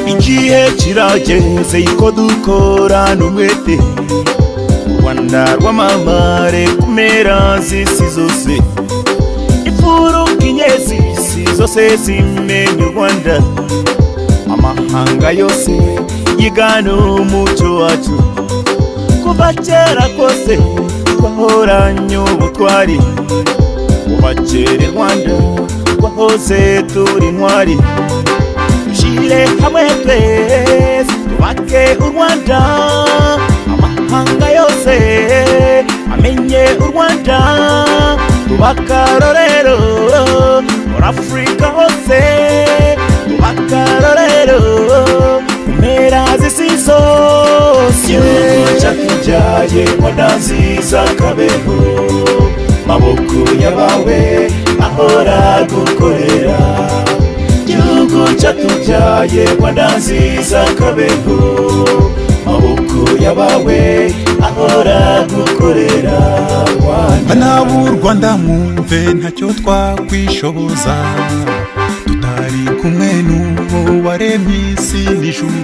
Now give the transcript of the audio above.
igihe kirageze ko dukorana umwete Rwanda rw'amamare kumera z'isi zose imfuruka inyezi isi zose zimenye u Rwanda amahanga yose yigana umuco wacu kuva kera kose twahoranye ubutwari kuva kera Rwanda twahoze turi intwari dushire hamwe twese tubake u Rwanda amahanga yose amenye u Rwanda tubakarorero muri Afrika hose tubakarorero kumera z'isi zose igihugu cyatubyaye Rwanda nziza kabeho maboko yabawe ahora gukorera igihugu cyatubyaye Rwanda nziza kabeho maboko yabawe ahora gukorera bana b'u Rwanda mwumve ntacyo twakwishoboza tutari kumwe n'uwo waremye isi n'ijuru